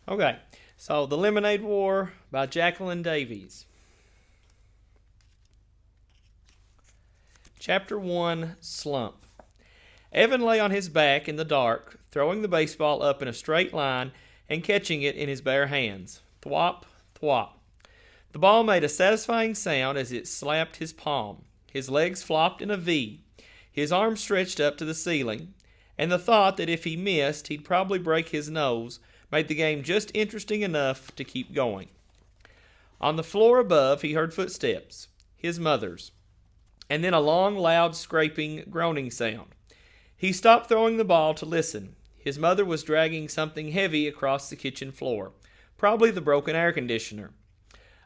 Okay, so The Lemonade War by Jacqueline Davies. Chapter 1, Slump. Evan lay on his back in the dark, throwing the baseball up in a straight line and catching it in his bare hands. Thwop, thwop. The ball made a satisfying sound as it slapped his palm. His legs flopped in a V. His arms stretched up to the ceiling, and the thought that if he missed, he'd probably break his nose made the game just interesting enough to keep going. On the floor above, he heard footsteps, his mother's, and then a long, loud, scraping, groaning sound. He stopped throwing the ball to listen. His mother was dragging something heavy across the kitchen floor, probably the broken air conditioner.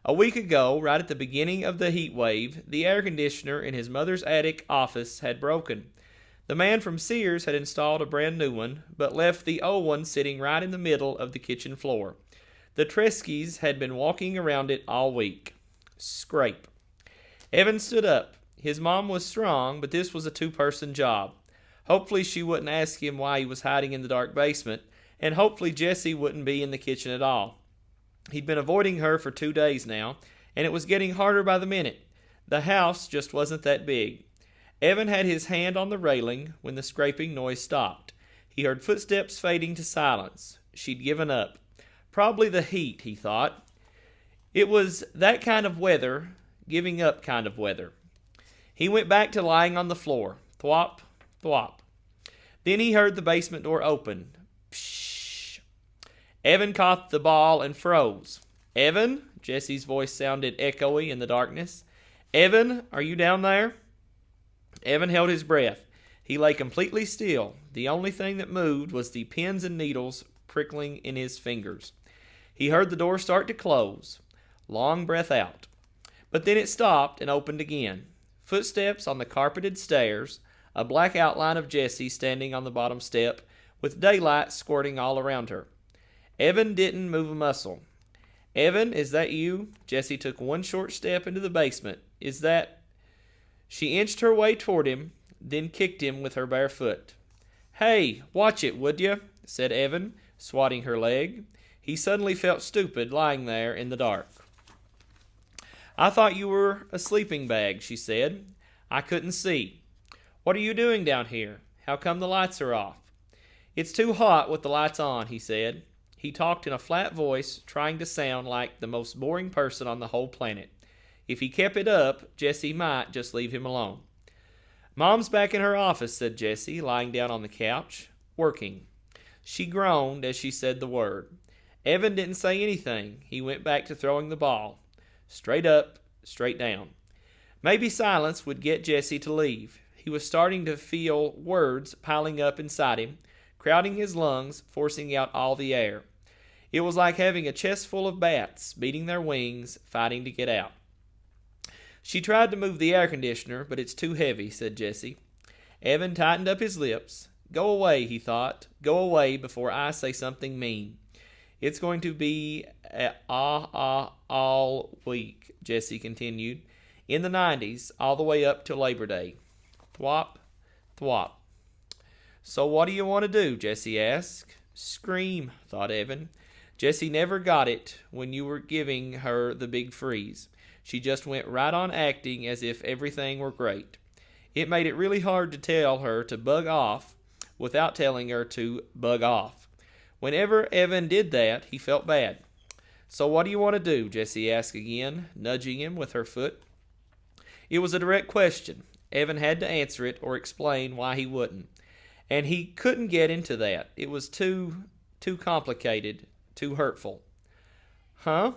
A week ago, right at the beginning of the heat wave, the air conditioner in his mother's attic office had broken. The man from Sears had installed a brand new one, but left the old one sitting right in the middle of the kitchen floor. The Treskys had been walking around it all week. Scrape. Evan stood up. His mom was strong, but this was a two-person job. Hopefully she wouldn't ask him why he was hiding in the dark basement, and hopefully Jessie wouldn't be in the kitchen at all. He'd been avoiding her for 2 days now, and it was getting harder by the minute. The house just wasn't that big. Evan had his hand on the railing when the scraping noise stopped. He heard footsteps fading to silence. She'd given up. Probably the heat, he thought. It was that kind of weather, giving up kind of weather. He went back to lying on the floor. Thwop, thwop. Then he heard the basement door open. Pshh. Evan caught the ball and froze. Evan? Jessie's voice sounded echoey in the darkness. Evan, are you down there? Evan held his breath. He lay completely still. The only thing that moved was the pins and needles prickling in his fingers. He heard the door start to close. Long breath out. But then it stopped and opened again. Footsteps on the carpeted stairs, a black outline of Jessie standing on the bottom step, with daylight squirting all around her. Evan didn't move a muscle. Evan, is that you? Jessie took one short step into the basement. Is that... She inched her way toward him, then kicked him with her bare foot. Hey, watch it, would you? Said Evan, swatting her leg. He suddenly felt stupid lying there in the dark. I thought you were a sleeping bag, she said. I couldn't see. What are you doing down here? How come the lights are off? It's too hot with the lights on, he said. He talked in a flat voice, trying to sound like the most boring person on the whole planet. If he kept it up, Jessie might just leave him alone. Mom's back in her office, said Jessie, lying down on the couch, working. She groaned as she said the word. Evan didn't say anything. He went back to throwing the ball. Straight up, straight down. Maybe silence would get Jessie to leave. He was starting to feel words piling up inside him, crowding his lungs, forcing out all the air. It was like having a chest full of bats, beating their wings, fighting to get out. She tried to move the air conditioner, but it's too heavy, said Jessie. Evan tightened up his lips. Go away, he thought. Go away before I say something mean. It's going to be all week, Jessie continued. In the 90s, all the way up to Labor Day. Thwop, thwop. So what do you want to do? Jessie asked. Scream, thought Evan. Jessie never got it when you were giving her the big freeze. She just went right on acting as if everything were great. It made it really hard to tell her to bug off without telling her to bug off. Whenever Evan did that, he felt bad. So what do you want to do? Jessie asked again, nudging him with her foot. It was a direct question. Evan had to answer it or explain why he wouldn't. And he couldn't get into that. It was too complicated, too hurtful. Huh?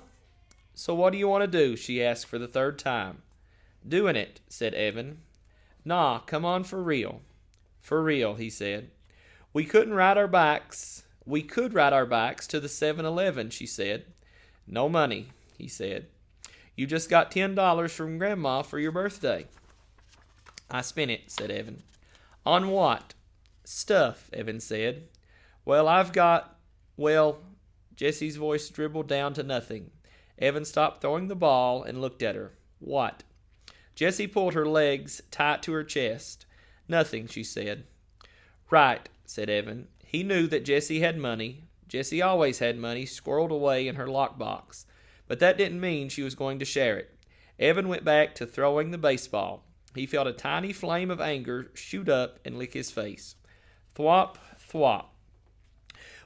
So what do you want to do? She asked for the third time. Doing it, said Evan. Nah, come on for real. For real, he said. We could ride our bikes to the 7-Eleven, she said. No money, he said. You just got $10 from Grandma for your birthday. I spent it, said Evan. On what? Stuff, Evan said. Jessie's voice dribbled down to nothing. Evan stopped throwing the ball and looked at her. What? Jessie pulled her legs tight to her chest. Nothing, she said. Right, said Evan. He knew that Jessie had money. Jessie always had money squirreled away in her lockbox, but that didn't mean she was going to share it. Evan went back to throwing the baseball. He felt a tiny flame of anger shoot up and lick his face. Thwop, thwop.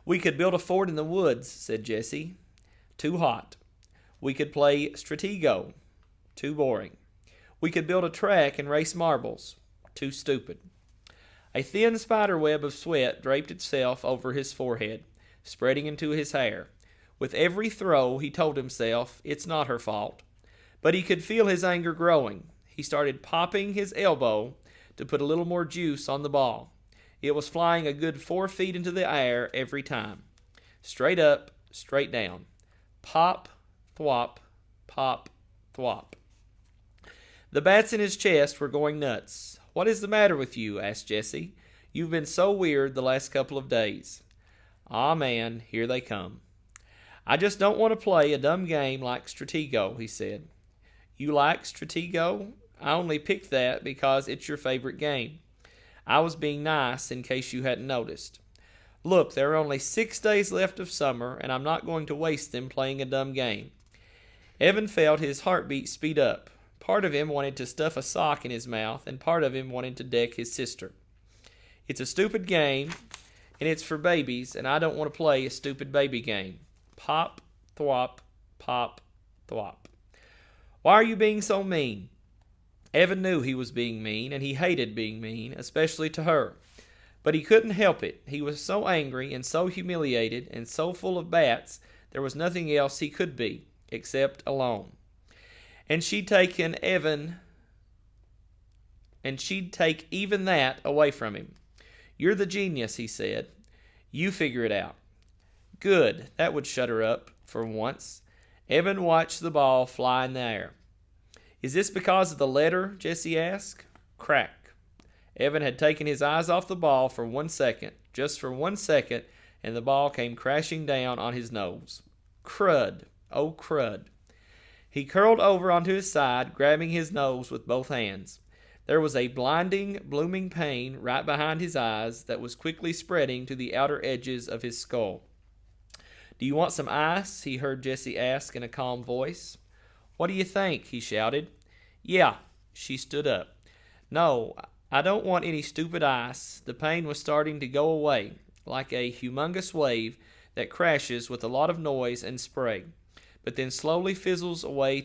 We could build a fort in the woods, said Jessie. Too hot. We could play Stratego. Too boring. We could build a track and race marbles. Too stupid. A thin spider web of sweat draped itself over his forehead, spreading into his hair. With every throw, he told himself, it's not her fault. But he could feel his anger growing. He started popping his elbow to put a little more juice on the ball. It was flying a good 4 feet into the air every time. Straight up, straight down. Pop, thwop, pop, thwop. The bats in his chest were going nuts. What is the matter with you? Asked Jessie. You've been so weird the last couple of days. Ah, man, here they come. I just don't want to play a dumb game like Stratego, he said. You like Stratego? I only picked that because it's your favorite game. I was being nice in case you hadn't noticed. Look, there are only 6 days left of summer, and I'm not going to waste them playing a dumb game. Evan felt his heartbeat speed up. Part of him wanted to stuff a sock in his mouth, and part of him wanted to deck his sister. It's a stupid game, and it's for babies, and I don't want to play a stupid baby game. Pop, thwop, pop, thwop. Why are you being so mean? Evan knew he was being mean, and he hated being mean, especially to her. But he couldn't help it. He was so angry and so humiliated and so full of bats, there was nothing else he could be, except alone. And she'd take even that away from him. You're the genius, he said. You figure it out. Good, that would shut her up, for once. Evan watched the ball fly in the air. Is this because of the letter? Jessie asked. Crack. Evan had taken his eyes off the ball for 1 second, just for 1 second, and the ball came crashing down on his nose. Crud. Oh, crud. He curled over onto his side, grabbing his nose with both hands. There was a blinding, blooming pain right behind his eyes that was quickly spreading to the outer edges of his skull. Do you want some ice? He heard Jessie ask in a calm voice. What do you think? He shouted. Yeah. She stood up. No, I don't want any stupid ice. The pain was starting to go away, like a humongous wave that crashes with a lot of noise and spray, but then slowly fizzles away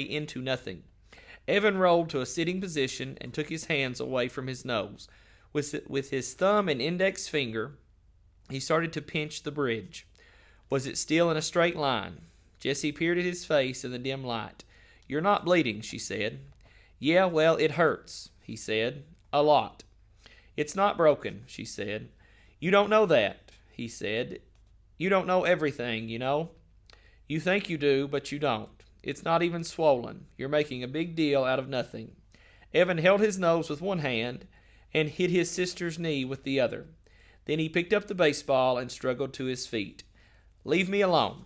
into nothing. Evan rolled to a sitting position and took his hands away from his nose. With his thumb and index finger, he started to pinch the bridge. Was it still in a straight line? Jessie peered at his face in the dim light. You're not bleeding, she said. Yeah, well, it hurts, he said. A lot. It's not broken, she said. You don't know that, he said. You don't know everything, you know. You think you do, but you don't. It's not even swollen. You're making a big deal out of nothing. Evan held his nose with one hand and hit his sister's knee with the other. Then he picked up the baseball and struggled to his feet. Leave me alone.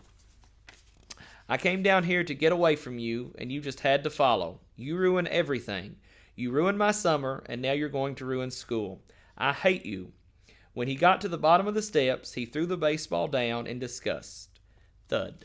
I came down here to get away from you, and you just had to follow. You ruined everything. You ruined my summer, and now you're going to ruin school. I hate you. When he got to the bottom of the steps, he threw the baseball down in disgust. Thud.